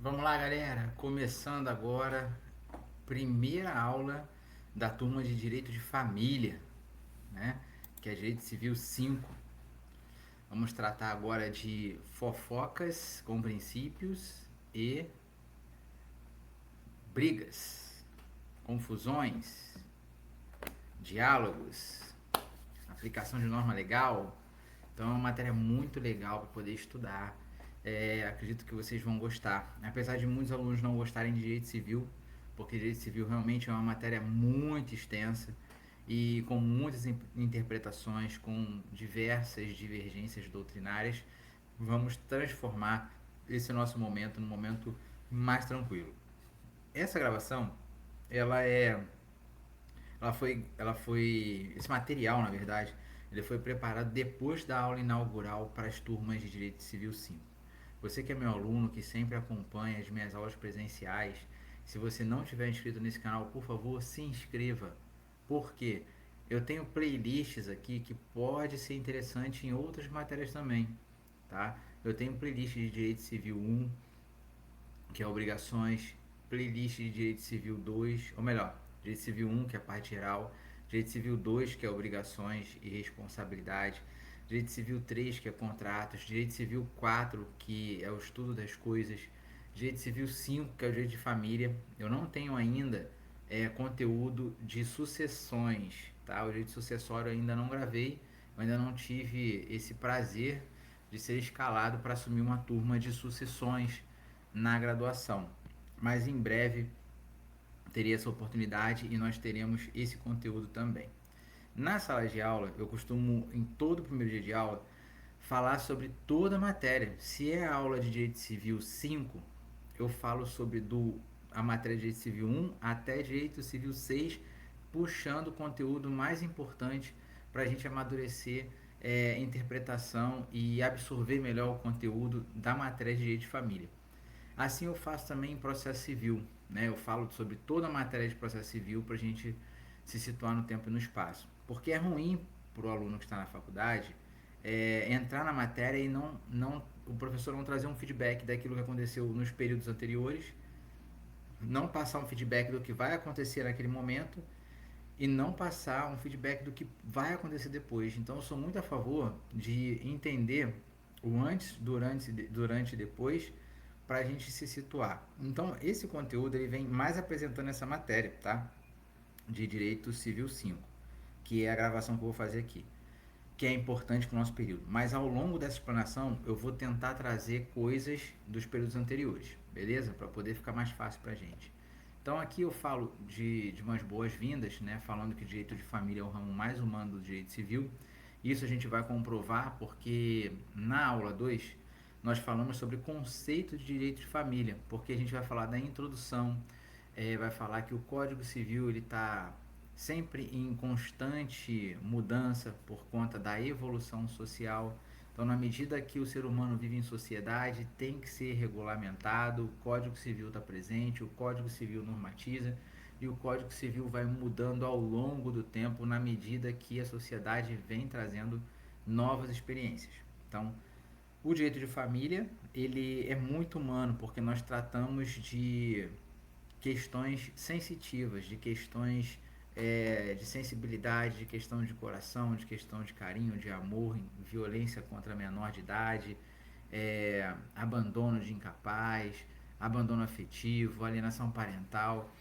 Vamos lá, galera. Começando agora, primeira aula da turma de Direito de Família, né? Que é Direito Civil 5. Vamos tratar agora de fofocas com princípios e brigas, confusões, diálogos, aplicação de norma legal. Então é uma matéria muito legal para poder estudar. Acredito que vocês vão gostar. Apesar de muitos alunos não gostarem de direito civil, porque direito civil realmente é uma matéria muito extensa e com muitas interpretações, com diversas divergências doutrinárias, vamos transformar esse nosso momento num momento mais tranquilo. Essa gravação, ela é esse material, na verdade, ele foi preparado depois da aula inaugural para as turmas de Direito Civil 5. Você que é meu aluno, que sempre acompanha as minhas aulas presenciais, se você não tiver inscrito nesse canal, por favor, se inscreva. Porque eu tenho playlists aqui que pode ser interessante em outras matérias também, tá? Eu tenho playlist de Direito Civil 1, que é obrigações, playlist de Direito Civil 2, ou melhor, Direito Civil 1, que é a parte geral, Direito Civil 2, que é obrigações e responsabilidade, Direito Civil 3, que é contratos, Direito Civil 4, que é o estudo das coisas, Direito Civil 5, que é o direito de família. Eu não tenho ainda conteúdo de sucessões, tá? O direito sucessório eu ainda não gravei, eu ainda não tive esse prazer de ser escalado para assumir uma turma de sucessões na graduação. Mas em breve teria essa oportunidade e nós teremos esse conteúdo também. Na sala de aula, eu costumo, em todo o primeiro dia de aula, falar sobre toda a matéria. Se é a aula de Direito Civil 5, eu falo sobre a matéria de Direito Civil 1 até Direito Civil 6, puxando o conteúdo mais importante para a gente amadurecer interpretação e absorver melhor o conteúdo da matéria de Direito de Família. Assim eu faço também em processo civil, né? Eu falo sobre toda a matéria de processo civil para a gente se situar no tempo e no espaço. Porque é ruim para o aluno que está na faculdade entrar na matéria e o professor não trazer um feedback daquilo que aconteceu nos períodos anteriores, não passar um feedback do que vai acontecer naquele momento e não passar um feedback do que vai acontecer depois. Então eu sou muito a favor de entender o antes, durante e depois para a gente se situar. Então esse conteúdo ele vem mais apresentando essa matéria, tá? De Direito Civil 5, que é a gravação que eu vou fazer aqui, que é importante para o nosso período. Mas ao longo dessa explanação eu vou tentar trazer coisas dos períodos anteriores, beleza? Para poder ficar mais fácil para a gente. Então aqui eu falo de umas boas-vindas, né? Falando que direito de família é o ramo mais humano do direito civil. Isso a gente vai comprovar porque na aula 2 nós falamos sobre conceito de direito de família, porque a gente vai falar da introdução, vai falar que o Código Civil ele está sempre em constante mudança por conta da evolução social. Então, na medida que o ser humano vive em sociedade, tem que ser regulamentado, o Código Civil está presente, o Código Civil normatiza e o Código Civil vai mudando ao longo do tempo na medida que a sociedade vem trazendo novas experiências. Então, o direito de família, ele é muito humano, porque nós tratamos de questões sensitivas, de questões de sensibilidade, de questão de coração, de questão de carinho, de amor, violência contra menor de idade, abandono de incapaz, abandono afetivo, alienação parental,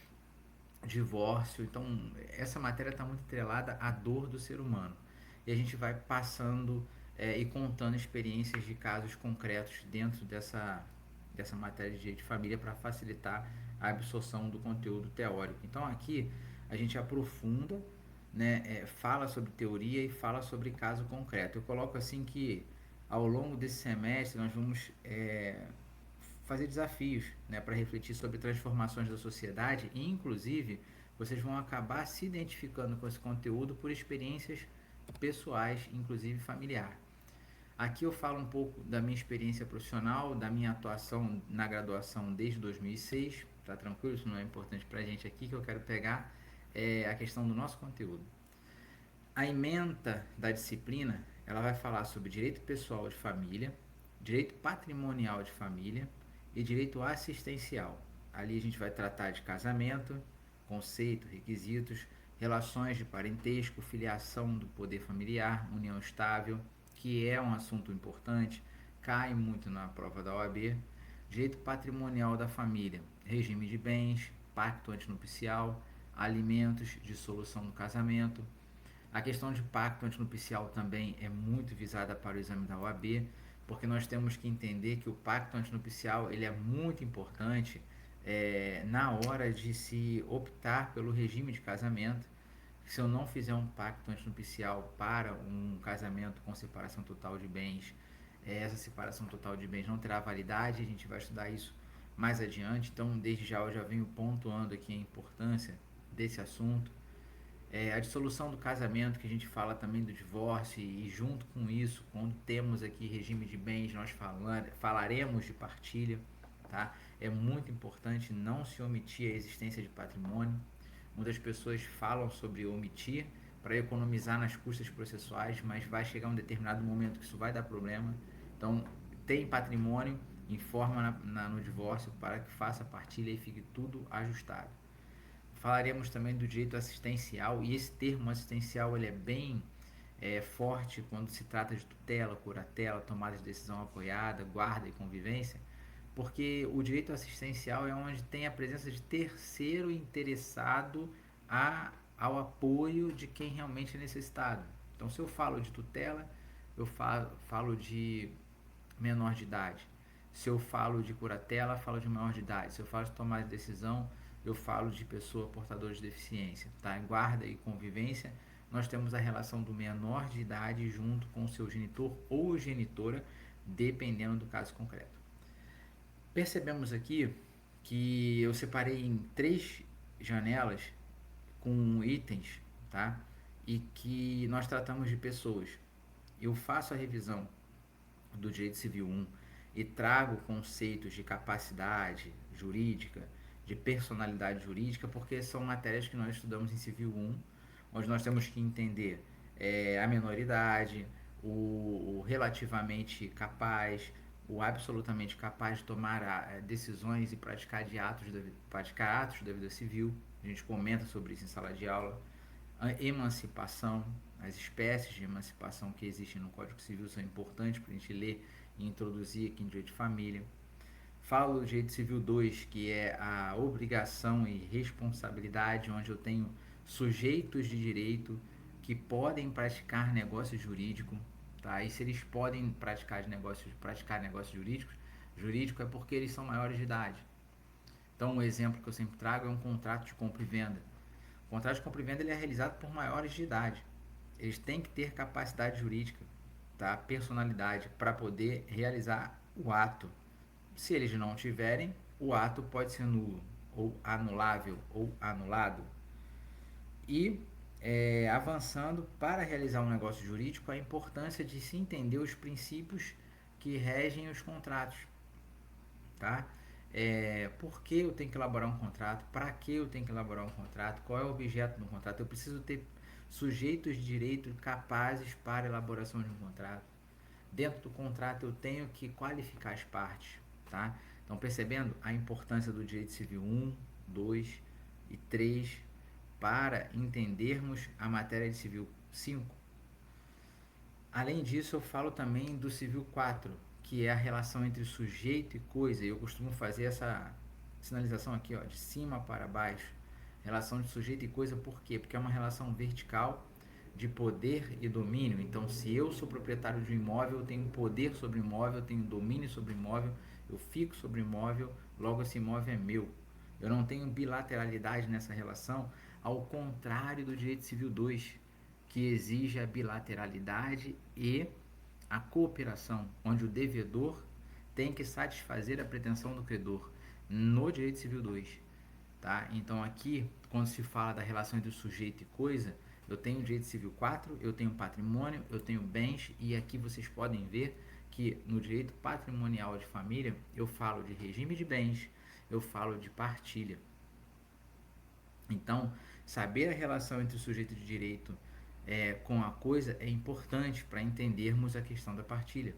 divórcio. Então, essa matéria está muito atrelada à dor do ser humano. E a gente vai passando e contando experiências de casos concretos dentro dessa matéria de direito de família para facilitar a absorção do conteúdo teórico. Então, aqui a gente aprofunda, né, fala sobre teoria e fala sobre caso concreto. Eu coloco assim que ao longo desse semestre nós vamos fazer desafios, né, para refletir sobre transformações da sociedade e, inclusive, vocês vão acabar se identificando com esse conteúdo por experiências pessoais, inclusive familiar. Aqui eu falo um pouco da minha experiência profissional, da minha atuação na graduação desde 2006, tá tranquilo? Isso não é importante pra gente aqui, que eu quero pegar a questão do nosso conteúdo. A ementa da disciplina, ela vai falar sobre direito pessoal de família, direito patrimonial de família e direito assistencial. Ali a gente vai tratar de casamento, conceito, requisitos, relações de parentesco, filiação do poder familiar, união estável, que é um assunto importante, cai muito na prova da OAB, direito patrimonial da família, regime de bens, pacto antinupcial, alimentos, dissolução do casamento. A questão de pacto antinupcial também é muito visada para o exame da OAB, porque nós temos que entender que o pacto antinupcial ele é muito importante na hora de se optar pelo regime de casamento. Se eu não fizer um pacto antinupcial para um casamento com separação total de bens, essa separação total de bens não terá validade, a gente vai estudar isso mais adiante. Então, desde já eu já venho pontuando aqui a importância desse assunto. A dissolução do casamento, que a gente fala também do divórcio, e junto com isso, quando temos aqui regime de bens, nós falaremos de partilha, tá? É muito importante não se omitir a existência de patrimônio. Muitas pessoas falam sobre omitir para economizar nas custas processuais, mas vai chegar um determinado momento que isso vai dar problema. Então, tem patrimônio, informa no divórcio para que faça a partilha e fique tudo ajustado. Falaremos também do direito assistencial, e esse termo assistencial ele é bem forte quando se trata de tutela, curatela, tomada de decisão apoiada, guarda e convivência, porque o direito assistencial é onde tem a presença de terceiro interessado ao apoio de quem realmente é necessitado. Então, se eu falo de tutela, eu falo de menor de idade. Se eu falo de curatela, falo de maior de idade. Se eu falo de tomada de decisão, eu falo de pessoa portadora de deficiência. Tá? Em guarda e convivência, nós temos a relação do menor de idade junto com o seu genitor ou genitora, dependendo do caso concreto. Percebemos aqui que eu separei em 3 janelas com itens, tá? E que nós tratamos de pessoas. Eu faço a revisão do Direito Civil 1 e trago conceitos de capacidade jurídica, de personalidade jurídica, porque são matérias que nós estudamos em Civil 1, onde nós temos que entender a menoridade, o relativamente capaz, o absolutamente capaz de tomar decisões e praticar atos da vida civil. A gente comenta sobre isso em sala de aula. A emancipação, as espécies de emancipação que existem no Código Civil são importantes para a gente ler e introduzir aqui em direito de família. Falo do direito civil 2, que é a obrigação e responsabilidade, onde eu tenho sujeitos de direito que podem praticar negócio jurídico, tá? E se eles podem praticar negócios jurídico é porque eles são maiores de idade. Então, um exemplo que eu sempre trago é um contrato de compra e venda. O contrato de compra e venda ele é realizado por maiores de idade. Eles têm que ter capacidade jurídica, tá? Personalidade, para poder realizar o ato. Se eles não tiverem, o ato pode ser nulo, ou anulável, ou anulado. E avançando, para realizar um negócio jurídico, a importância de se entender os princípios que regem os contratos, tá? Por que eu tenho que elaborar um contrato? Para que eu tenho que elaborar um contrato? Qual é o objeto do contrato? Eu preciso ter sujeitos de direito capazes para a elaboração de um contrato. Dentro do contrato eu tenho que qualificar as partes, tá? Então, percebendo a importância do direito civil 1, 2 e 3 para entendermos a matéria de civil 5. Além disso, eu falo também do civil 4, que é a relação entre sujeito e coisa. Eu costumo fazer essa sinalização aqui, ó, de cima para baixo. Relação de sujeito e coisa, por quê? Porque é uma relação vertical de poder e domínio. Então, se eu sou proprietário de um imóvel, eu tenho poder sobre o imóvel, eu tenho domínio sobre o imóvel, eu fico sobre o imóvel, logo esse imóvel é meu. Eu não tenho bilateralidade nessa relação, ao contrário do direito civil 2, que exige a bilateralidade e a cooperação, onde o devedor tem que satisfazer a pretensão do credor, no direito civil 2. Tá? Então aqui, quando se fala da relação entre sujeito e coisa, eu tenho direito civil 4, eu tenho patrimônio, eu tenho bens, e aqui vocês podem ver que no direito patrimonial de família eu falo de regime de bens, eu falo de partilha. Então, saber a relação entre o sujeito de direito com a coisa é importante para entendermos a questão da partilha,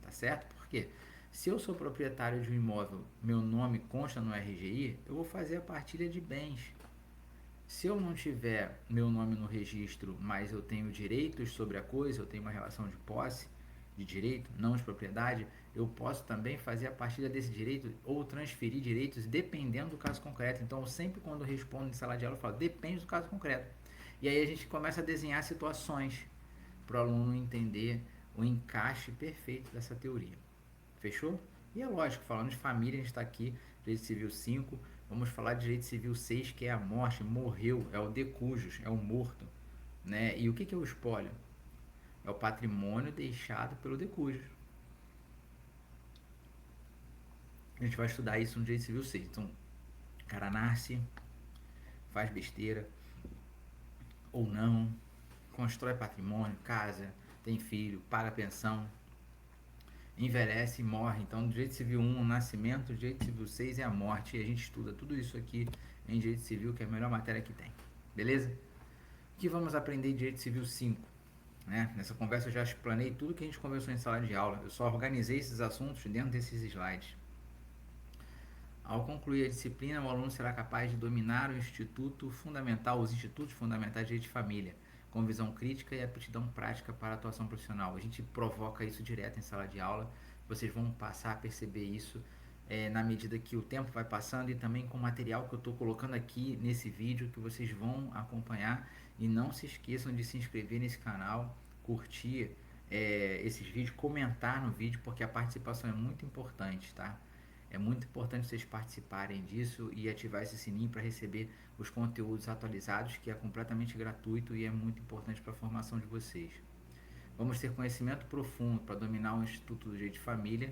tá certo? Por quê? Se eu sou proprietário de um imóvel, meu nome consta no RGI, eu vou fazer a partilha de bens. Se eu não tiver meu nome no registro, mas eu tenho direitos sobre a coisa, eu tenho uma relação de posse, de direito, não de propriedade, eu posso também fazer a partilha desse direito ou transferir direitos dependendo do caso concreto. Então, sempre quando eu respondo em sala de aula, eu falo, depende do caso concreto. E aí a gente começa a desenhar situações para o aluno entender o encaixe perfeito dessa teoria. Fechou? E é lógico, falando de família, a gente está aqui, Direito Civil 5, vamos falar de Direito Civil 6, que é a morte, morreu, é o de cujos, é o morto. Né? E o que é o espólio? É o patrimônio deixado pelo de cujos. A gente vai estudar isso no Direito Civil 6. Então, o cara nasce, faz besteira, ou não, constrói patrimônio, casa, tem filho, paga pensão, envelhece e morre. Então, Direito Civil 1, o nascimento, Direito Civil 6 é a morte. E a gente estuda tudo isso aqui em Direito Civil, que é a melhor matéria que tem. Beleza? O que vamos aprender em Direito Civil 5? Né? Nessa conversa eu já explanei tudo que a gente conversou em sala de aula. Eu só organizei esses assuntos dentro desses slides. Ao concluir a disciplina, o aluno será capaz de dominar o instituto fundamental, os institutos fundamentais de direito de família, com visão crítica e aptidão prática para a atuação profissional. A gente provoca isso direto em sala de aula. Vocês vão passar a perceber isso na medida que o tempo vai passando e também com o material que eu estou colocando aqui nesse vídeo que vocês vão acompanhar. E não se esqueçam de se inscrever nesse canal, curtir esses vídeos, comentar no vídeo, porque a participação é muito importante, tá? É muito importante vocês participarem disso e ativar esse sininho para receber os conteúdos atualizados, que é completamente gratuito e é muito importante para a formação de vocês. Vamos ter conhecimento profundo para dominar o Instituto do Direito de Família.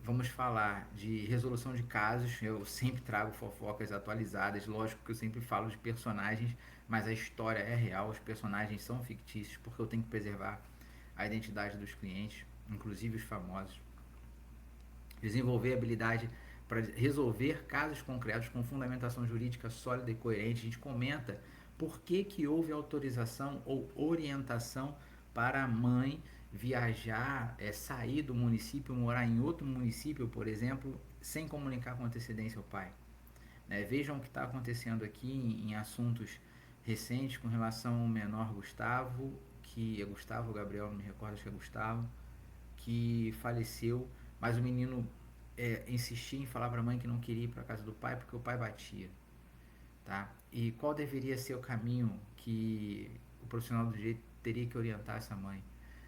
Vamos falar de resolução de casos. Eu sempre trago fofocas atualizadas. Lógico que eu sempre falo de personagens, mas a história é real. Os personagens são fictícios porque eu tenho que preservar a identidade dos clientes, inclusive os famosos. Desenvolver habilidade para resolver casos concretos com fundamentação jurídica sólida e coerente. A gente comenta por que houve autorização ou orientação para a mãe viajar, sair do município, morar em outro município, por exemplo, sem comunicar com antecedência ao pai. Vejam o que está acontecendo aqui em assuntos recentes com relação ao menor Gustavo, que é Gustavo, Gabriel, não me recordo, acho que é Gustavo, que faleceu, mas o menino insistia em falar para a mãe que não queria ir para a casa do pai porque o pai batia, tá? E qual deveria ser o caminho que o profissional do direito teria que orientar essa mãe?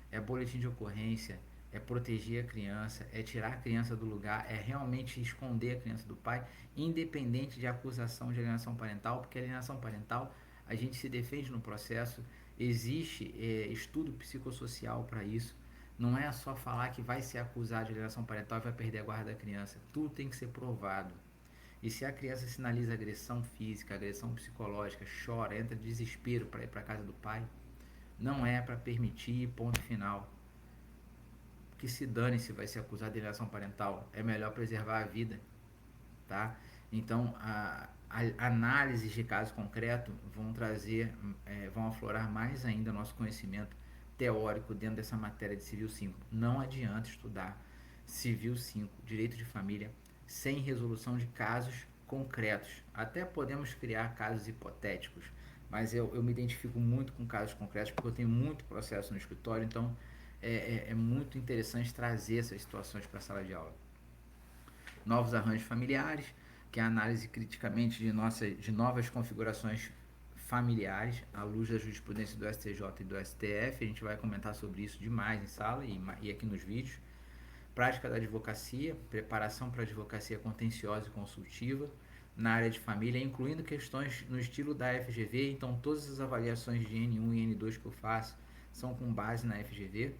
É boletim de ocorrência, é proteger a criança, é tirar a criança do lugar, é realmente esconder a criança do pai, independente de acusação de alienação parental, porque a alienação parental a gente se defende no processo, existe estudo psicossocial para isso. Não é só falar que vai ser acusado de alienação parental e vai perder a guarda da criança. Tudo tem que ser provado. E se a criança sinaliza agressão física, agressão psicológica, chora, entra em desespero para ir para a casa do pai, não é para permitir, ponto final. Que se dane se vai ser acusado de alienação parental. É melhor preservar a vida, tá? Então, análises de caso concreto vão trazer, vão aflorar mais ainda nosso conhecimento teórico dentro dessa matéria de Civil 5. Não adianta estudar Civil 5, Direito de Família, sem resolução de casos concretos. Até podemos criar casos hipotéticos, mas eu me identifico muito com casos concretos porque eu tenho muito processo no escritório, então é muito interessante trazer essas situações para a sala de aula. Novos arranjos familiares, que é a análise criticamente de novas configurações familiares, à luz da jurisprudência do STJ e do STF. A gente vai comentar sobre isso demais em sala e aqui nos vídeos. Prática da advocacia, preparação para a advocacia contenciosa e consultiva na área de família, incluindo questões no estilo da FGV. Então, todas as avaliações de N1 e N2 que eu faço são com base na FGV,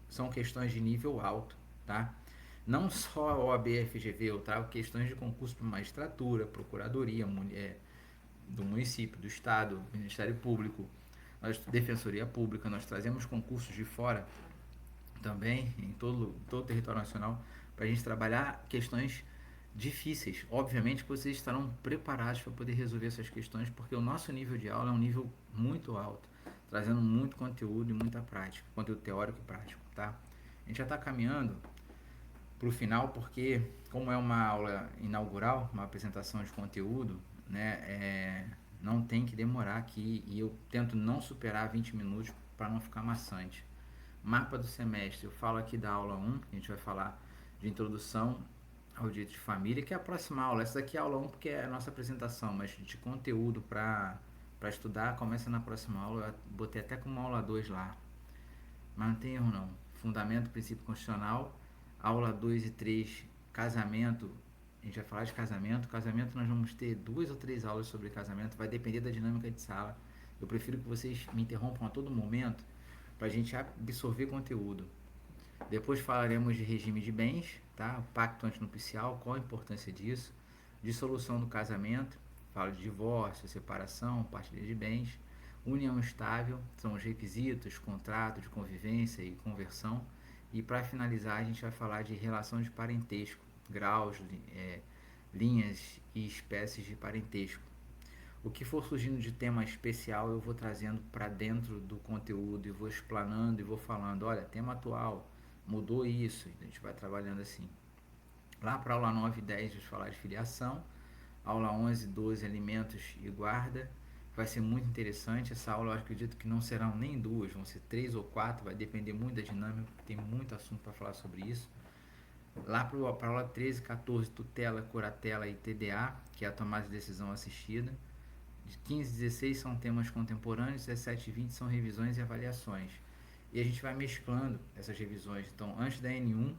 são questões de nível alto, tá? Não só a OAB e a FGV, eu trago questões de concurso para magistratura, procuradoria, do município, do estado, Ministério Público, Defensoria Pública. Nós trazemos concursos de fora também, em todo o território nacional, para a gente trabalhar questões difíceis. Obviamente que vocês estarão preparados para poder resolver essas questões, porque o nosso nível de aula é um nível muito alto, trazendo muito conteúdo e muita prática, conteúdo teórico e prático, tá? A gente já está caminhando para o final, porque como é uma aula inaugural, uma apresentação de conteúdo, né, não tem que demorar aqui e eu tento não superar 20 minutos para não ficar maçante. Mapa do semestre, eu falo aqui da aula 1, que a gente vai falar de introdução ao direito de família, que é a próxima aula. Essa daqui é a aula 1 porque é a nossa apresentação, mas de conteúdo para estudar começa na próxima aula. Eu botei até como aula 2 lá, mas não tem erro não. Fundamento, princípio constitucional, aula 2 e 3, casamento. A gente vai falar de casamento. Casamento nós vamos ter 2 ou 3 aulas sobre casamento, vai depender da dinâmica de sala. Eu prefiro que vocês me interrompam a todo momento para a gente absorver conteúdo. Depois falaremos de regime de bens, tá? O pacto antinupcial, qual a importância disso? Dissolução do casamento, falo de divórcio, separação, partilha de bens. União estável, são os requisitos, contrato de convivência e conversão. E para finalizar, a gente vai falar de relação de parentesco, graus, linhas e espécies de parentesco. O que for surgindo de tema especial eu vou trazendo para dentro do conteúdo e vou explanando e vou falando, olha, tema atual, mudou isso, a gente vai trabalhando assim. Lá para a aula 9 e 10 vamos falar de filiação, aula 11 e 12 alimentos e guarda, vai ser muito interessante, essa aula eu acredito que não serão nem duas, vão ser 3 ou 4, vai depender muito da dinâmica, tem muito assunto para falar sobre isso. Lá para a aula 13 e 14, tutela, curatela e TDA, que é a tomada de decisão assistida. De 15 e 16 são temas contemporâneos, 17 e 20 são revisões e avaliações. E a gente vai mesclando essas revisões. Então, antes da N1,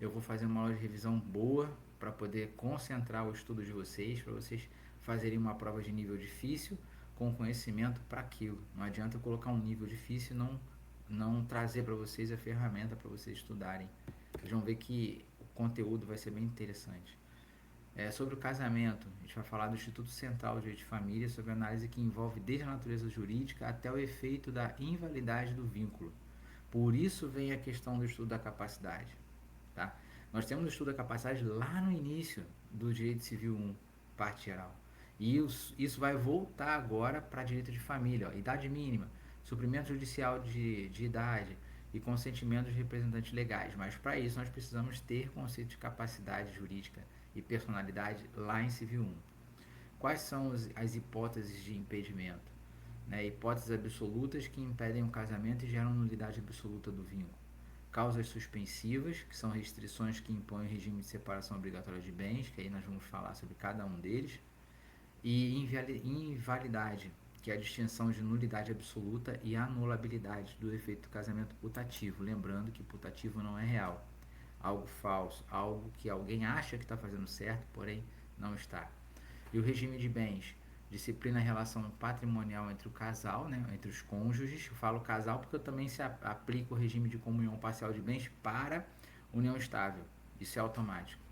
eu vou fazer uma aula de revisão boa para poder concentrar o estudo de vocês, para vocês fazerem uma prova de nível difícil com conhecimento para aquilo. Não adianta eu colocar um nível difícil e não trazer para vocês a ferramenta para vocês estudarem. Vocês vão ver que o conteúdo vai ser bem interessante. Sobre o casamento, a gente vai falar do Instituto Central de Direito de Família, sobre a análise que envolve desde a natureza jurídica até o efeito da invalidade do vínculo. Por isso vem a questão do estudo da capacidade. Tá? Nós temos o estudo da capacidade lá no início do Direito Civil 1, parte geral. E isso vai voltar agora para direito de família. Ó, idade mínima, suprimento judicial de idade e consentimento dos representantes legais. Mas para isso nós precisamos ter conceito de capacidade jurídica e personalidade lá em Civil 1. Quais são as hipóteses de impedimento? Hipóteses absolutas que impedem o casamento e geram nulidade absoluta do vínculo. Causas suspensivas, que são restrições que impõem o regime de separação obrigatória de bens, que aí nós vamos falar sobre cada um deles. E invalidade, que é a distinção de nulidade absoluta e anulabilidade do efeito do casamento putativo. Lembrando que putativo não é real. Algo falso, algo que alguém acha que está fazendo certo, porém não está. E o regime de bens, disciplina a relação patrimonial entre o casal, entre os cônjuges. Eu falo casal porque eu também se aplico o regime de comunhão parcial de bens para união estável. Isso é automático.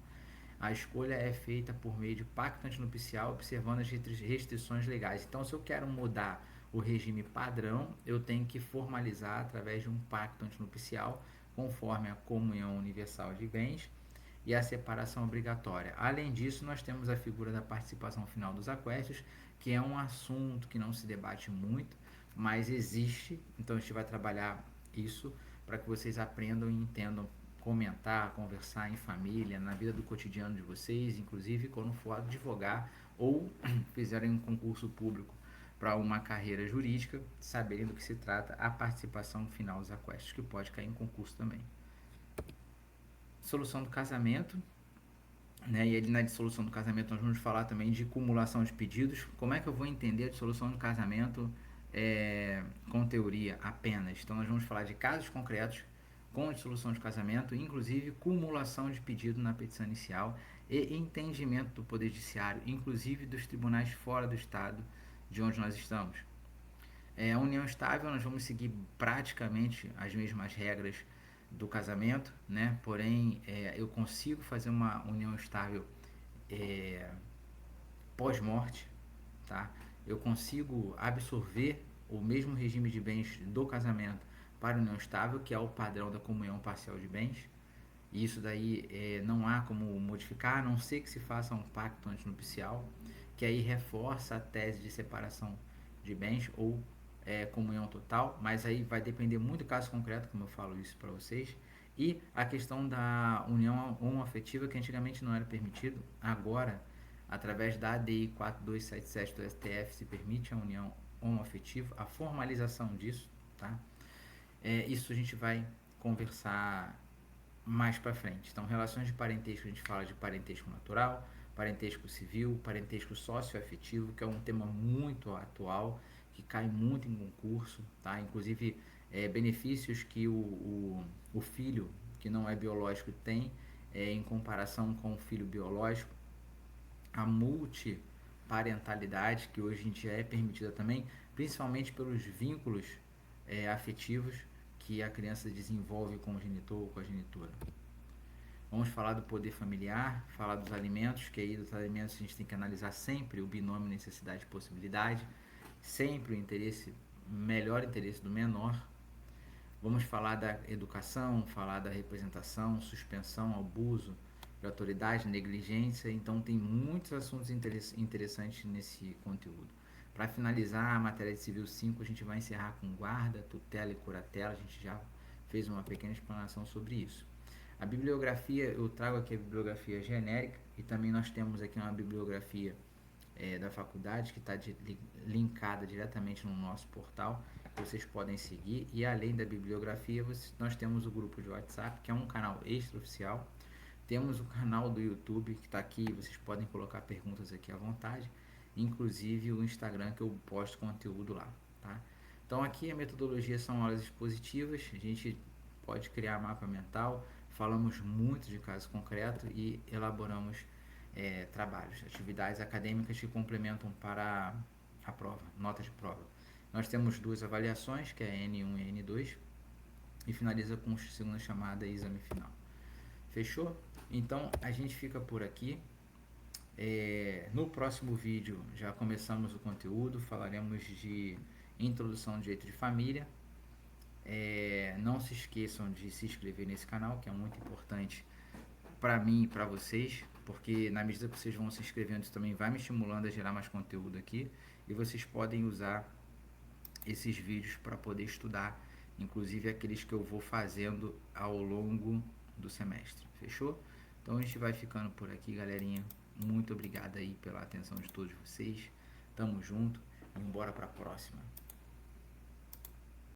A escolha é feita por meio de pacto antinupcial, observando as restrições legais. Então, se eu quero mudar o regime padrão, eu tenho que formalizar através de um pacto antinupcial, conforme a comunhão universal de bens e a separação obrigatória. Além disso, nós temos a figura da participação final dos aquestos, que é um assunto que não se debate muito, mas existe. Então, a gente vai trabalhar isso para que vocês aprendam e entendam comentar, conversar em família, na vida do cotidiano de vocês, inclusive quando for advogar ou fizerem um concurso público para uma carreira jurídica, saberem do que se trata a participação final dos aquestos, que pode cair em concurso também. Solução do casamento, e ali na dissolução do casamento nós vamos falar também de cumulação de pedidos. Como é que eu vou entender a dissolução do casamento com teoria apenas? Então nós vamos falar de casos concretos com a dissolução de casamento, inclusive cumulação de pedido na petição inicial e entendimento do Poder Judiciário, inclusive dos tribunais fora do estado de onde nós estamos. A união estável, nós vamos seguir praticamente as mesmas regras do casamento, porém eu consigo fazer uma união estável pós-morte, tá? Eu consigo absorver o mesmo regime de bens do casamento para a união estável, que é o padrão da comunhão parcial de bens. E isso daí não há como modificar, a não ser que se faça um pacto antinupcial, que aí reforça a tese de separação de bens ou comunhão total, mas aí vai depender muito do caso concreto, como eu falo isso para vocês. E a questão da união homoafetiva, que antigamente não era permitido, agora, através da ADI 4277 do STF, se permite a união homoafetiva, a formalização disso, tá? Isso a gente vai conversar mais para frente. Então, relações de parentesco, a gente fala de parentesco natural, parentesco civil, parentesco socioafetivo, que é um tema muito atual, que cai muito em concurso, tá? Inclusive, benefícios que o filho que não é biológico tem em comparação com o filho biológico, a multiparentalidade, que hoje em dia é permitida também, principalmente pelos vínculos afetivos que a criança desenvolve com o genitor ou com a genitora. Vamos falar do poder familiar, falar dos alimentos, que aí dos alimentos a gente tem que analisar sempre o binômio necessidade e possibilidade, sempre o interesse, melhor interesse do menor. Vamos falar da educação, falar da representação, suspensão, abuso de autoridade, negligência. Então tem muitos assuntos interessantes nesse conteúdo. Para finalizar a matéria de Civil 5, a gente vai encerrar com guarda, tutela e curatela. A gente já fez uma pequena explanação sobre isso. A bibliografia, eu trago aqui a bibliografia genérica e também nós temos aqui uma bibliografia da faculdade que está linkada diretamente no nosso portal, que vocês podem seguir. E além da bibliografia, nós temos o grupo de WhatsApp, que é um canal extraoficial. Temos o canal do YouTube, que está aqui, vocês podem colocar perguntas aqui à vontade. Inclusive o Instagram, que eu posto conteúdo lá, tá? Então aqui a metodologia são aulas expositivas, a gente pode criar mapa mental, falamos muito de caso concreto e elaboramos trabalhos, atividades acadêmicas que complementam para a prova, nota de prova. Nós temos duas avaliações, que é N1 e N2, e finaliza com segunda chamada e exame final. Fechou? Então a gente fica por aqui. No próximo vídeo já começamos o conteúdo, falaremos de introdução ao direito de família. Não se esqueçam de se inscrever nesse canal, que é muito importante para mim e para vocês, porque na medida que vocês vão se inscrevendo, isso também vai me estimulando a gerar mais conteúdo aqui, e vocês podem usar esses vídeos para poder estudar, inclusive aqueles que eu vou fazendo ao longo do semestre. Fechou? Então a gente vai ficando por aqui, galerinha. Muito obrigado aí pela atenção de todos vocês. Tamo junto e bora para a próxima.